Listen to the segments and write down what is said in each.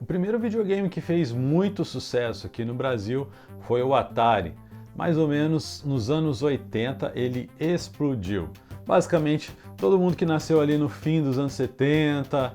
O primeiro videogame que fez muito sucesso aqui no Brasil foi o Atari. Mais ou menos nos anos 80 ele explodiu. Basicamente, todo mundo que nasceu ali no fim dos anos 70,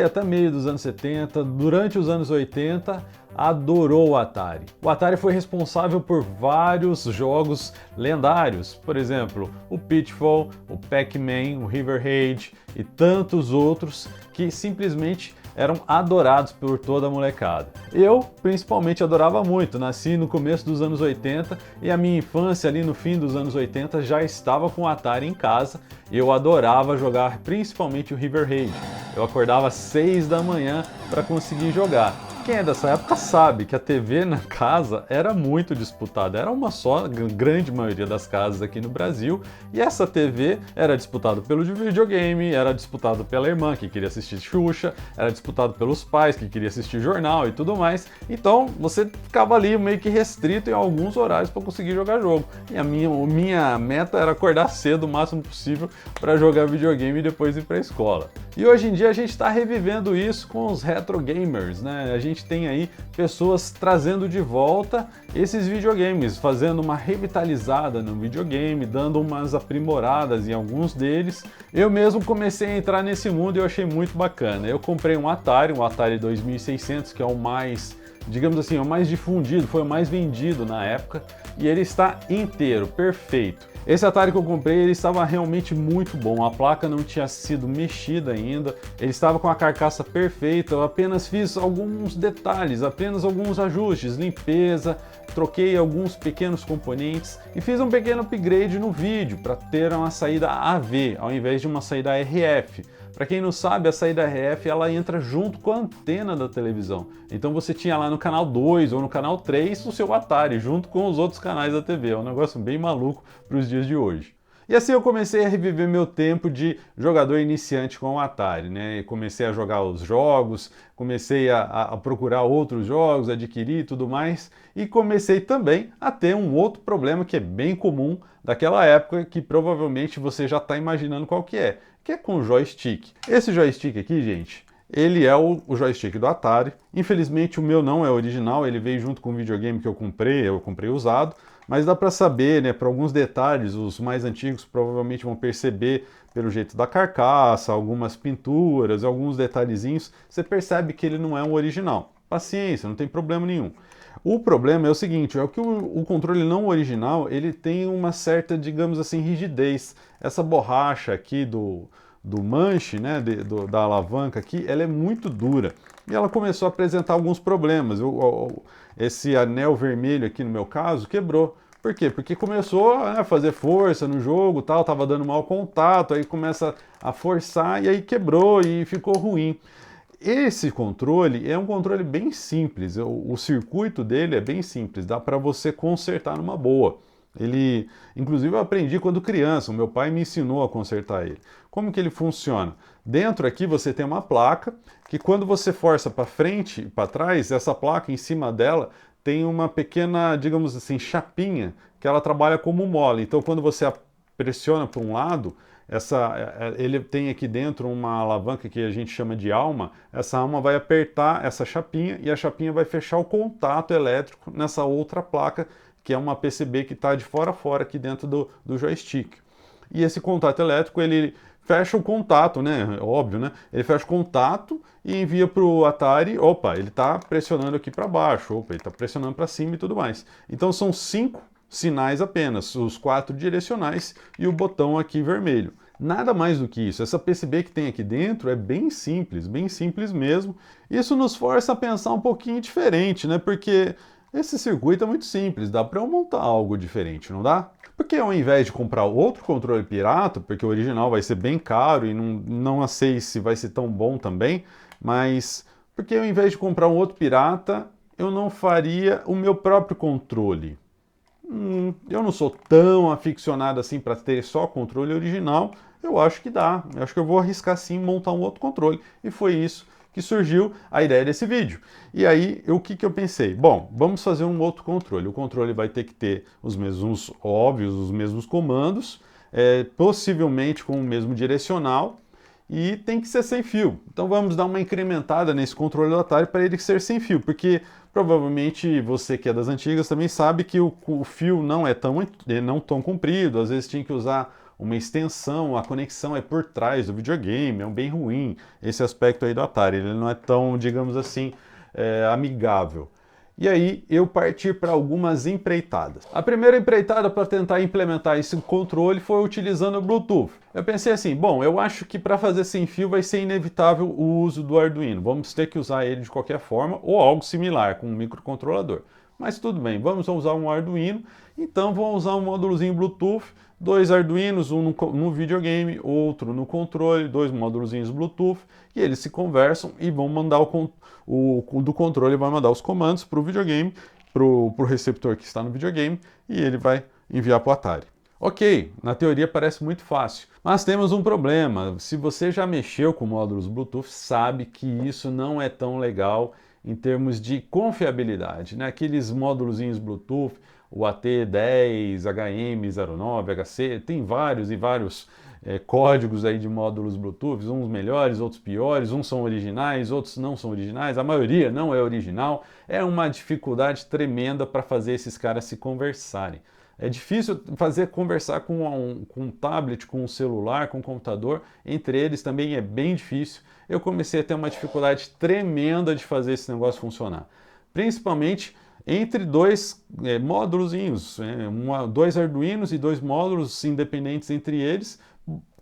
até meio dos anos 70, durante os anos 80, adorou o Atari. O Atari foi responsável por vários jogos lendários, por exemplo, o Pitfall, o Pac-Man, o River Raid e tantos outros que simplesmente eram adorados por toda a molecada. Eu, principalmente, adorava muito. Nasci no começo dos anos 80 e a minha infância ali no fim dos anos 80 já estava com o Atari em casa. Eu adorava jogar principalmente o River Raid. Eu acordava às 6 da manhã para conseguir jogar. Quem é dessa época sabe que a TV na casa era muito disputada, era uma só, grande maioria das casas aqui no Brasil, e essa TV era disputada pelo videogame, era disputado pela irmã que queria assistir Xuxa, era disputado pelos pais que queria assistir jornal e tudo mais. Então você ficava ali meio que restrito em alguns horários para conseguir jogar jogo. E a minha meta era acordar cedo o máximo possível para jogar videogame e depois ir para a escola. E hoje em dia a gente está revivendo isso com os retro gamers, né? A gente tem aí pessoas trazendo de volta esses videogames, fazendo uma revitalizada no videogame, dando umas aprimoradas em alguns deles. Eu mesmo comecei a entrar nesse mundo e eu achei muito bacana. Eu comprei um Atari 2600, que é o mais, digamos assim, o mais difundido, foi o mais vendido na época, e ele está inteiro, perfeito. Esse Atari que eu comprei, ele estava realmente muito bom, a placa não tinha sido mexida ainda, ele estava com a carcaça perfeita, eu apenas fiz alguns detalhes, apenas alguns ajustes, limpeza, troquei alguns pequenos componentes e fiz um pequeno upgrade no vídeo para ter uma saída AV ao invés de uma saída RF. Para quem não sabe, a saída RF ela entra junto com a antena da televisão. Então você tinha lá no canal 2 ou no canal 3 o seu Atari, junto com os outros canais da TV. É um negócio bem maluco para os dias de hoje. E assim eu comecei a reviver meu tempo de jogador iniciante com o Atari, né? Comecei a jogar os jogos, comecei a procurar outros jogos, adquirir e tudo mais, e comecei também a ter um outro problema que é bem comum daquela época, que provavelmente você já está imaginando qual que é com o joystick. Esse joystick aqui, gente, ele é o joystick do Atari. Infelizmente o meu não é original, ele veio junto com o videogame que eu comprei usado, mas dá para saber, né, por alguns detalhes, os mais antigos provavelmente vão perceber pelo jeito da carcaça, algumas pinturas, alguns detalhezinhos, você percebe que ele não é um original. Paciência, não tem problema nenhum. O problema é o seguinte, é que o controle não original, ele tem uma certa, digamos assim, rigidez. Essa borracha aqui do manche, né, da alavanca aqui, ela é muito dura. E ela começou a apresentar alguns problemas. Esse anel vermelho aqui, no meu caso, quebrou. Por quê? Porque começou a fazer força no jogo, tal, tava dando mau contato, aí começa a forçar e aí quebrou e ficou ruim. Esse controle é um controle bem simples, o circuito dele é bem simples, dá para você consertar numa boa. Ele, inclusive eu aprendi quando criança, o meu pai me ensinou a consertar ele. Como que ele funciona? Dentro aqui você tem uma placa que quando você força para frente e para trás, essa placa em cima dela tem uma pequena, digamos assim, chapinha que ela trabalha como mole. Então quando você pressiona para um lado, ele tem aqui dentro uma alavanca que a gente chama de alma. Essa alma vai apertar essa chapinha e a chapinha vai fechar o contato elétrico nessa outra placa, que é uma PCB que está de fora a fora aqui dentro do joystick. E esse contato elétrico, ele fecha o contato, né? Óbvio, né? Ele fecha o contato e envia para o Atari. Opa, ele está pressionando aqui para baixo, opa, ele está pressionando para cima e tudo mais. Então são 5 sinais apenas, os 4 direcionais e o botão aqui vermelho. Nada mais do que isso. Essa PCB que tem aqui dentro é bem simples mesmo. Isso nos força a pensar um pouquinho diferente, né? Porque esse circuito é muito simples, dá para eu montar algo diferente, não dá? Porque ao invés de comprar outro controle pirata, porque o original vai ser bem caro e não sei se vai ser tão bom também, mas porque ao invés de comprar um outro pirata, eu não faria o meu próprio controle? Eu não sou tão aficionado assim para ter só controle original, eu acho que dá. Eu acho que eu vou arriscar sim montar um outro controle. E foi isso que surgiu a ideia desse vídeo. E aí, o que eu pensei? Bom, vamos fazer um outro controle. O controle vai ter que ter os mesmos, óbvios, os mesmos comandos, possivelmente com o mesmo direcional. e tem que ser sem fio. Então vamos dar uma incrementada nesse controle do Atari para ele ser sem fio, porque provavelmente você que é das antigas também sabe que o fio não é não tão comprido, às vezes tinha que usar uma extensão, a conexão é por trás do videogame, é um bem ruim esse aspecto aí do Atari, ele não é tão, digamos assim, amigável. E aí eu parti para algumas empreitadas. A primeira empreitada para tentar implementar esse controle foi utilizando o Bluetooth. Eu pensei assim, bom, eu acho que para fazer sem fio vai ser inevitável o uso do Arduino. Vamos ter que usar ele de qualquer forma ou algo similar com um microcontrolador. Mas tudo bem, vamos usar um Arduino, então vamos usar um módulozinho Bluetooth, 2 Arduinos, um no videogame, outro no controle, 2 módulozinhos Bluetooth, e eles se conversam e vão mandar o do controle vai mandar os comandos para o videogame, para o receptor que está no videogame, e ele vai enviar para o Atari. Ok, na teoria parece muito fácil, mas temos um problema. Se você já mexeu com módulos Bluetooth, sabe que isso não é tão legal em termos de confiabilidade, né? Aqueles módulozinhos Bluetooth, o AT10, HM09, HC, tem vários e vários códigos aí de módulos Bluetooth, uns melhores, outros piores, uns são originais, outros não são originais, a maioria não é original. É uma dificuldade tremenda para fazer esses caras se conversarem. É difícil conversar com um tablet, com um celular, com um computador, entre eles também é bem difícil. Eu comecei a ter uma dificuldade tremenda de fazer esse negócio funcionar. Principalmente entre dois módulozinhos, 2 Arduinos e 2 módulos independentes entre eles,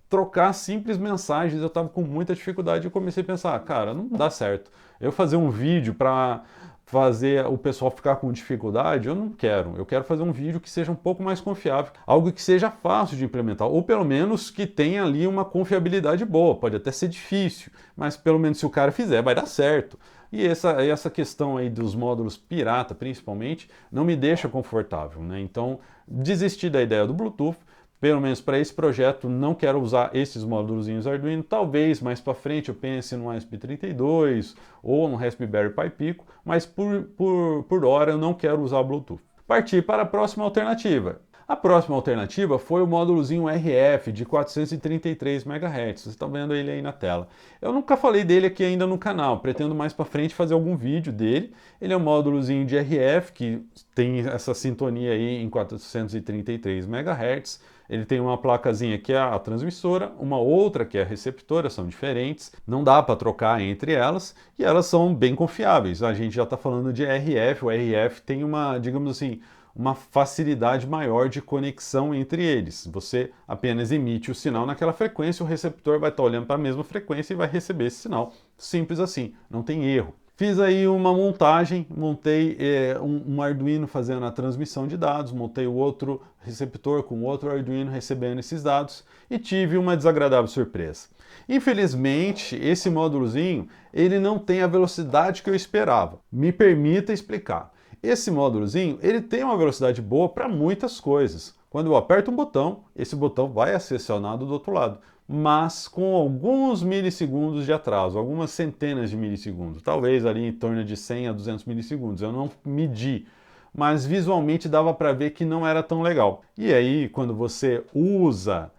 trocar simples mensagens, eu estava com muita dificuldade e eu comecei a pensar, cara, não dá certo. Eu fazer um vídeo para fazer o pessoal ficar com dificuldade, eu não quero. Eu quero fazer um vídeo que seja um pouco mais confiável, algo que seja fácil de implementar, ou pelo menos que tenha ali uma confiabilidade boa. Pode até ser difícil, mas pelo menos se o cara fizer, vai dar certo. E essa questão aí dos módulos pirata, principalmente, não me deixa confortável, né? Então, desisti da ideia do Bluetooth. Pelo menos para esse projeto, não quero usar esses módulozinhos Arduino. Talvez mais para frente eu pense no ESP32 ou no Raspberry Pi Pico, mas por hora eu não quero usar o Bluetooth. Parti para a próxima alternativa. A próxima alternativa foi o módulozinho RF de 433 MHz. Vocês estão vendo ele aí na tela. Eu nunca falei dele aqui ainda no canal, pretendo mais para frente fazer algum vídeo dele. Ele é um módulozinho de RF que tem essa sintonia aí em 433 MHz. Ele tem uma placazinha que é a transmissora, uma outra que é a receptora, são diferentes, não dá para trocar entre elas e elas são bem confiáveis. A gente já está falando de RF, o RF tem uma, digamos assim, uma facilidade maior de conexão entre eles. Você apenas emite o sinal naquela frequência, o receptor vai estar olhando para a mesma frequência e vai receber esse sinal. Simples assim, não tem erro. Fiz aí uma montagem, montei um Arduino fazendo a transmissão de dados, montei o outro receptor com outro Arduino recebendo esses dados e tive uma desagradável surpresa. Infelizmente, esse módulozinho, ele não tem a velocidade que eu esperava. Me permita explicar. Esse módulozinho, ele tem uma velocidade boa para muitas coisas. Quando eu aperto um botão, esse botão vai ser acionado do outro lado, mas com alguns milissegundos de atraso, algumas centenas de milissegundos, talvez ali em torno de 100 a 200 milissegundos. Eu não medi, mas visualmente dava para ver que não era tão legal. E aí, quando você usa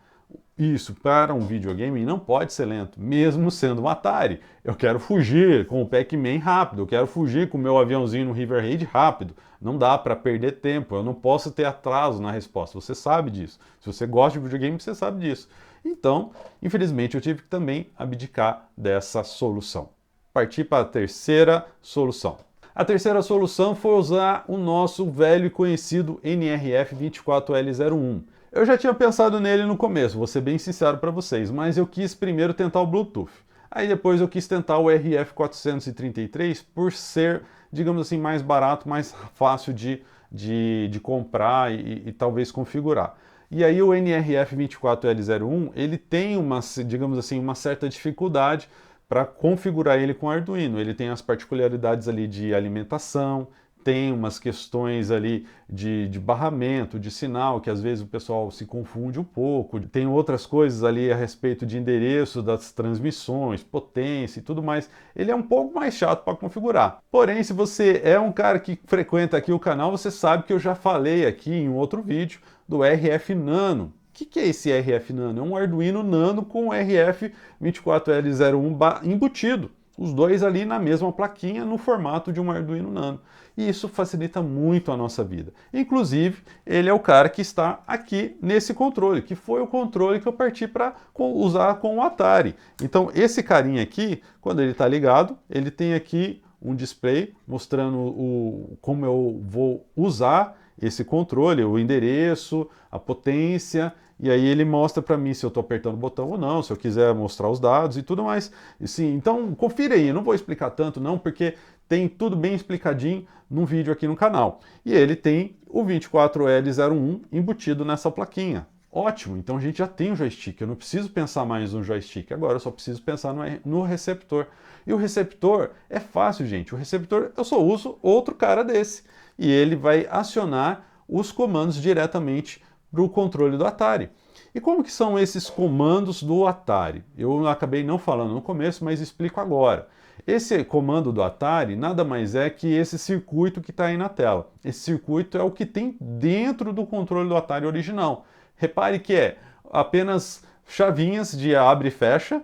isso para um videogame, não pode ser lento, mesmo sendo um Atari. Eu quero fugir com o Pac-Man rápido, eu quero fugir com o meu aviãozinho no River Raid rápido. Não dá para perder tempo, eu não posso ter atraso na resposta, você sabe disso. Se você gosta de videogame, você sabe disso. Então, infelizmente, eu tive que também abdicar dessa solução. Parti para a terceira solução. A terceira solução foi usar o nosso velho e conhecido NRF24L01. Eu já tinha pensado nele no começo, vou ser bem sincero para vocês, mas eu quis primeiro tentar o Bluetooth. Aí depois eu quis tentar o RF433 por ser, digamos assim, mais barato, mais fácil de comprar e talvez configurar. E aí o NRF24L01, ele tem uma, digamos assim, uma certa dificuldade para configurar ele com Arduino. Ele tem as particularidades ali de alimentação, tem umas questões ali de barramento, de sinal, que às vezes o pessoal se confunde um pouco. Tem outras coisas ali a respeito de endereço das transmissões, potência e tudo mais. Ele é um pouco mais chato para configurar. Porém, se você é um cara que frequenta aqui o canal, você sabe que eu já falei aqui em outro vídeo do RF Nano, que é esse RF Nano? É um Arduino Nano com RF24L01 embutido. Os dois ali na mesma plaquinha, no formato de um Arduino Nano. E isso facilita muito a nossa vida. Inclusive, ele é o cara que está aqui nesse controle, que foi o controle que eu parti para usar com o Atari. Então, esse carinha aqui, quando ele está ligado, ele tem aqui um display mostrando como eu vou usar esse controle, o endereço, a potência, e aí ele mostra para mim se eu estou apertando o botão ou não, se eu quiser mostrar os dados e tudo mais. Sim, então confira aí, eu não vou explicar tanto não, porque tem tudo bem explicadinho num vídeo aqui no canal. E ele tem o 24L01 embutido nessa plaquinha. Ótimo, então a gente já tem o joystick, eu não preciso pensar mais no joystick, agora eu só preciso pensar no receptor. E o receptor é fácil, gente, o receptor eu só uso outro cara desse. E ele vai acionar os comandos diretamente para o controle do Atari. E como que são esses comandos do Atari? Eu acabei não falando no começo, mas explico agora. Esse comando do Atari nada mais é que esse circuito que está aí na tela. Esse circuito é o que tem dentro do controle do Atari original. Repare que é apenas chavinhas de abre e fecha,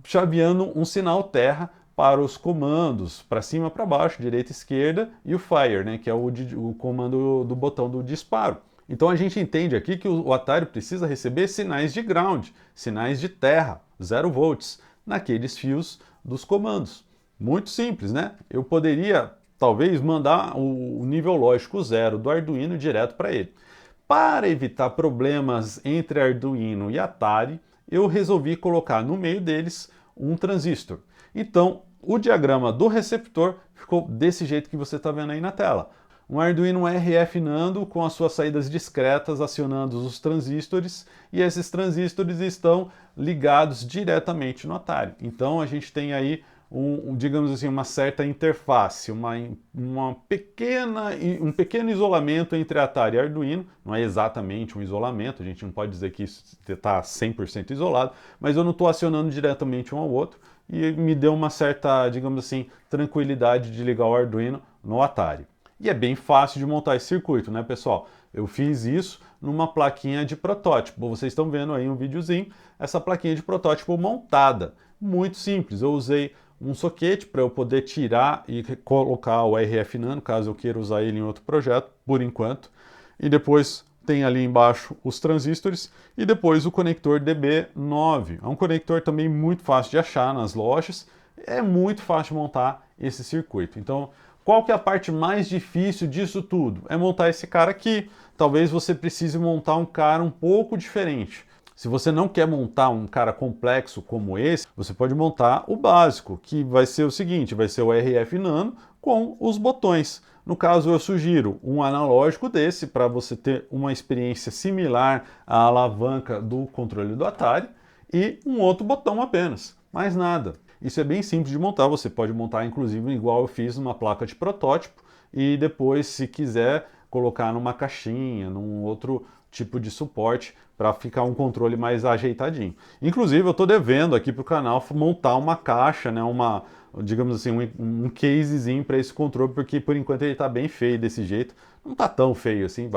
chaveando um sinal terra para os comandos, para cima, para baixo, direita, esquerda, e o Fire, né, que é o comando do botão do disparo. Então a gente entende aqui que o Atari precisa receber sinais de ground, sinais de terra, 0 volts, naqueles fios dos comandos. Muito simples, né? Eu poderia, talvez, mandar o nível lógico 0 do Arduino direto para ele. Para evitar problemas entre Arduino e Atari, eu resolvi colocar no meio deles um transistor. Então, o diagrama do receptor ficou desse jeito que você está vendo aí na tela. Um Arduino RF Nano com as suas saídas discretas acionando os transistores, e esses transistores estão ligados diretamente no Atari. Então a gente tem aí digamos assim, uma certa interface, um pequeno isolamento entre Atari e Arduino. Não é exatamente um isolamento, a gente não pode dizer que isso está 100% isolado, mas eu não estou acionando diretamente um ao outro, e me deu uma certa, digamos assim, tranquilidade de ligar o Arduino no Atari. E é bem fácil de montar esse circuito, né, pessoal? Eu fiz isso numa plaquinha de protótipo. Vocês estão vendo aí um videozinho, essa plaquinha de protótipo montada. Muito simples. Eu usei um soquete para eu poder tirar e colocar o RF Nano, caso eu queira usar ele em outro projeto, por enquanto. E depois tem ali embaixo os transistores e depois o conector DB9. É um conector também muito fácil de achar nas lojas. É muito fácil de montar esse circuito. Então, qual que é a parte mais difícil disso tudo? É montar esse cara aqui. Talvez você precise montar um cara um pouco diferente. Se você não quer montar um cara complexo como esse, você pode montar o básico, que vai ser o seguinte, vai ser o RF Nano com os botões. No caso, eu sugiro um analógico desse para você ter uma experiência similar à alavanca do controle do Atari e um outro botão apenas, mais nada. Isso é bem simples de montar, você pode montar inclusive igual eu fiz numa placa de protótipo e depois, se quiser, colocar numa caixinha, num outro tipo de suporte para ficar um controle mais ajeitadinho. Inclusive, eu estou devendo aqui para o canal montar uma caixa, né, digamos assim, um casezinho para esse controle, porque por enquanto ele está bem feio desse jeito. Não está tão feio assim,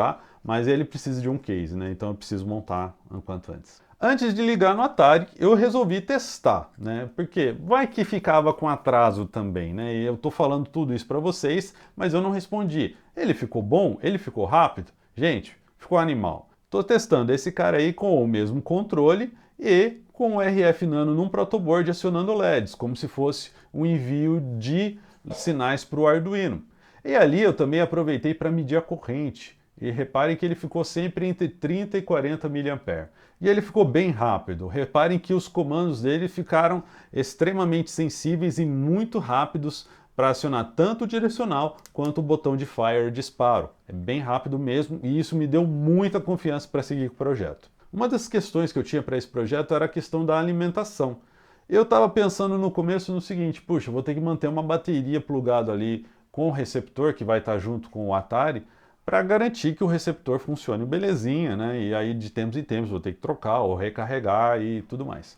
mas ele precisa de um case, né? Então eu preciso montar o quanto antes. Antes de ligar no Atari, eu resolvi testar, né? Porque vai que ficava com atraso também, né? E eu tô falando tudo isso para vocês, mas eu não respondi. Ele ficou bom? Ele ficou rápido? Gente, ficou animal. Tô testando esse cara aí com o mesmo controle e com o RF Nano num protoboard acionando LEDs, como se fosse um envio de sinais para o Arduino. E ali eu também aproveitei para medir a corrente. E reparem que ele ficou sempre entre 30 e 40 mA. E ele ficou bem rápido. Reparem que os comandos dele ficaram extremamente sensíveis e muito rápidos para acionar tanto o direcional quanto o botão de Fire disparo. É bem rápido mesmo e isso me deu muita confiança para seguir com o projeto. Uma das questões que eu tinha para esse projeto era a questão da alimentação. Eu estava pensando no começo no seguinte, puxa, vou ter que manter uma bateria plugada ali com o receptor que vai estar junto com o Atari, para garantir que o receptor funcione belezinha, né? E aí de tempos em tempos vou ter que trocar ou recarregar e tudo mais.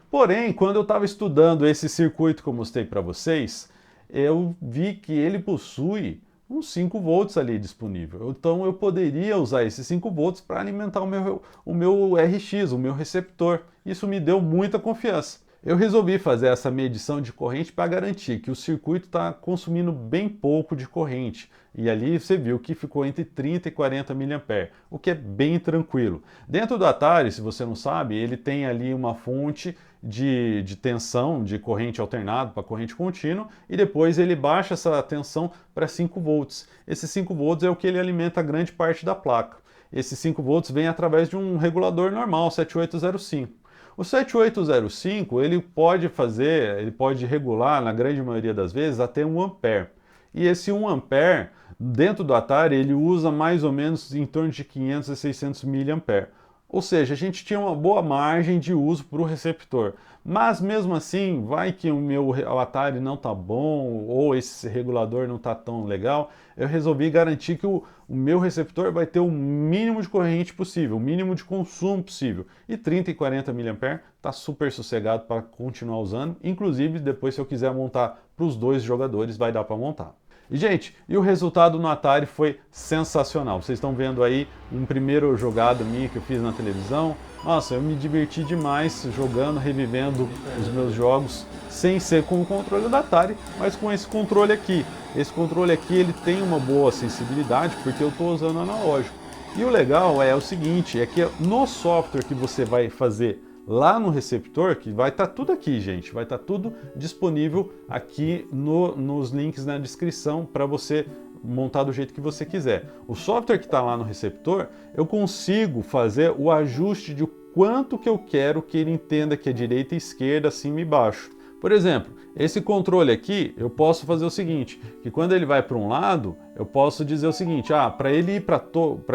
Porém, quando eu estava estudando esse circuito que eu mostrei para vocês, eu vi que ele possui uns 5 volts ali disponível. Então eu poderia usar esses 5 volts para alimentar o meu RX, o meu receptor. Isso me deu muita confiança. Eu resolvi fazer essa medição de corrente para garantir que o circuito está consumindo bem pouco de corrente. E ali você viu que ficou entre 30 e 40 mA, o que é bem tranquilo. Dentro do Atari, se você não sabe, ele tem ali uma fonte de tensão, de corrente alternada para corrente contínua, e depois ele baixa essa tensão para 5 volts. Esses 5 volts é o que ele alimenta grande parte da placa. Esses 5 volts vem através de um regulador normal, 7805. O 7805 ele pode regular, na grande maioria das vezes, até 1 ampere. E esse 1 ampere, dentro do Atari, ele usa mais ou menos em torno de 500 a 600 mA. Ou seja, a gente tinha uma boa margem de uso para o receptor. Mas mesmo assim, vai que o Atari não está bom ou esse regulador não está tão legal, eu resolvi garantir que o meu receptor vai ter o mínimo de corrente possível, o mínimo de consumo possível. E 30 e 40 mA está super sossegado para continuar usando. Inclusive, depois se eu quiser montar para os 2 jogadores, vai dar para montar. E, gente, e o resultado no Atari foi sensacional. Vocês estão vendo aí um primeiro jogada minha que eu fiz na televisão. Nossa, eu me diverti demais jogando, revivendo os meus jogos, sem ser com o controle da Atari, mas com esse controle aqui. Esse controle aqui, ele tem uma boa sensibilidade, porque eu estou usando analógico. E o legal é o seguinte, é que no software que você vai fazer lá no receptor, que vai estar tudo aqui, gente, vai estar tudo disponível aqui nos links na descrição para você montar do jeito que você quiser. O software que está lá no receptor, eu consigo fazer o ajuste de quanto que eu quero que ele entenda que é direita e esquerda, cima e baixo. Por exemplo, esse controle aqui, eu posso fazer o seguinte, que quando ele vai para um lado, eu posso dizer o seguinte, para ele ir para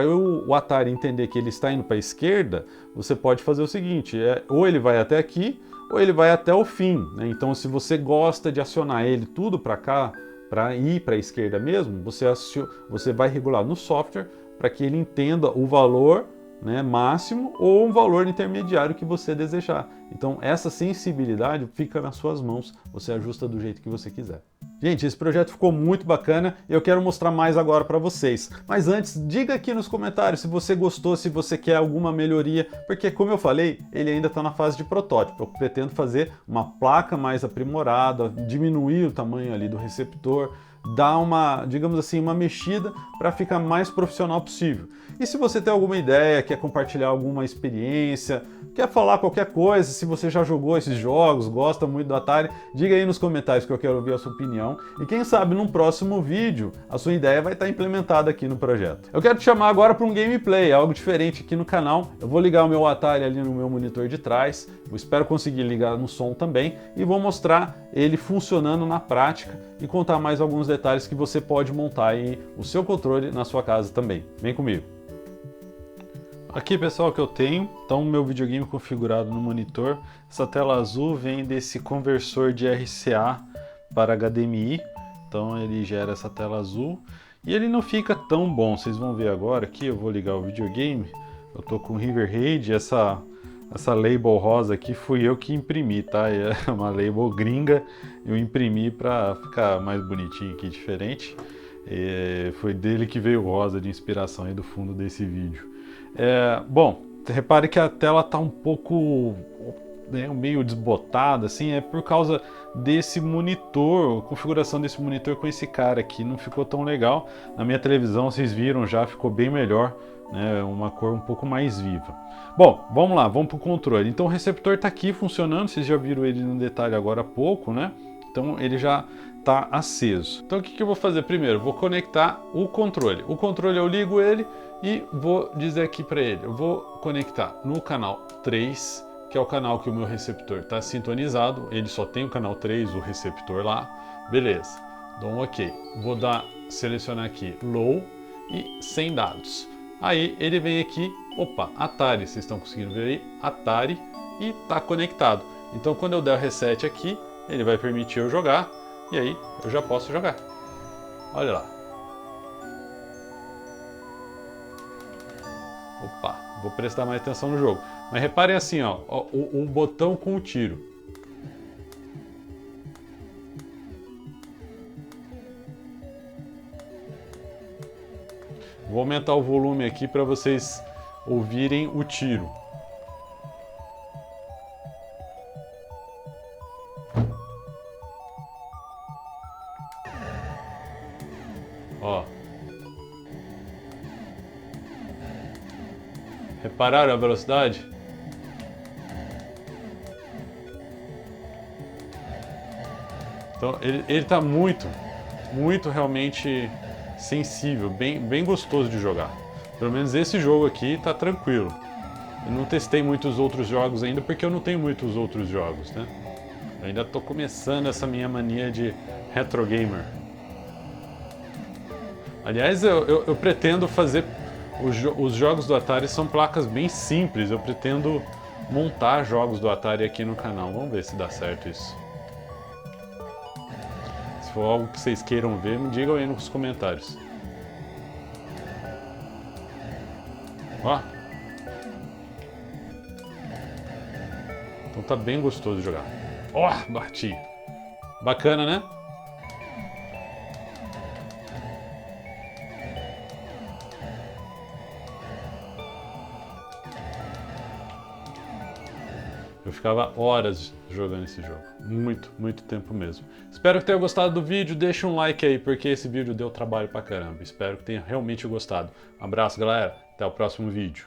o Atari entender que ele está indo para a esquerda, você pode fazer o seguinte, ou ele vai até aqui, ou ele vai até o fim, né? Então, se você gosta de acionar ele tudo para cá, para ir para a esquerda mesmo, você vai regular no software para que ele entenda o valor, né, máximo ou um valor intermediário que você desejar. Então essa sensibilidade fica nas suas mãos, você ajusta do jeito que você quiser. Gente, esse projeto ficou muito bacana e eu quero mostrar mais agora para vocês. Mas antes, diga aqui nos comentários se você gostou, se você quer alguma melhoria, porque como eu falei, ele ainda está na fase de protótipo. Eu pretendo fazer uma placa mais aprimorada, diminuir o tamanho ali do receptor, dar uma, digamos assim, uma mexida para ficar mais profissional possível. E se você tem alguma ideia, quer compartilhar alguma experiência, quer falar qualquer coisa, se você já jogou esses jogos, gosta muito do Atari, diga aí nos comentários que eu quero ouvir a sua opinião. E quem sabe num próximo vídeo a sua ideia vai estar implementada aqui no projeto. Eu quero te chamar agora para um gameplay, algo diferente aqui no canal. Eu vou ligar o meu Atari ali no meu monitor de trás, eu espero conseguir ligar no som também, e vou mostrar ele funcionando na prática e contar mais alguns detalhes que você pode montar aí o seu controle na sua casa também. Vem comigo! Aqui, pessoal, que eu tenho, então meu videogame configurado no monitor. Essa tela azul vem desse conversor de RCA para HDMI, então ele gera essa tela azul e ele não fica tão bom. Vocês vão ver agora aqui, eu vou ligar o videogame. Eu tô com River Raid, essa label rosa aqui fui eu que imprimi, tá? É uma label gringa, eu imprimi para ficar mais bonitinho aqui, diferente. Foi dele que veio o rosa de inspiração aí do fundo desse vídeo. Bom, repare que a tela está um pouco meio desbotada, assim, é por causa desse monitor, a configuração desse monitor com esse cara aqui, não ficou tão legal. Na minha televisão, vocês viram já, ficou bem melhor, né, uma cor um pouco mais viva. Bom, vamos lá, vamos para o controle. Então o receptor está aqui funcionando, vocês já viram ele no detalhe agora há pouco, né? Então ele já está aceso. Então o que eu vou fazer primeiro? Vou conectar o controle. O controle eu ligo ele e vou dizer aqui para ele, eu vou conectar no canal 3, que é o canal que o meu receptor está sintonizado, ele só tem o canal 3, o receptor lá, beleza, dou um ok, vou selecionar aqui low e sem dados, aí ele vem aqui, opa, Atari, vocês estão conseguindo ver aí, Atari, e está conectado, então quando eu der o reset aqui, ele vai permitir eu jogar, e aí eu já posso jogar, olha lá. Opa, vou prestar mais atenção no jogo. Mas reparem assim, ó, o botão com o tiro. Vou aumentar o volume aqui para vocês ouvirem o tiro. Ó. Repararam a velocidade? Então ele tá muito realmente sensível, bem gostoso de jogar. Pelo menos esse jogo aqui tá tranquilo. Eu não testei muitos outros jogos ainda porque eu não tenho muitos outros jogos, né? Eu ainda tô começando essa minha mania de retro gamer. Aliás, eu pretendo fazer... Os jogos do Atari são placas bem simples. Eu pretendo montar jogos do Atari aqui no canal. Vamos ver se dá certo isso. Se for algo que vocês queiram ver, me digam aí nos comentários. Ó. Então tá bem gostoso de jogar. Ó, bati. Bacana, né? Eu ficava horas jogando esse jogo. Muito tempo mesmo. Espero que tenha gostado do vídeo. Deixa um like aí, porque esse vídeo deu trabalho pra caramba. Espero que tenha realmente gostado. Um abraço, galera. Até o próximo vídeo.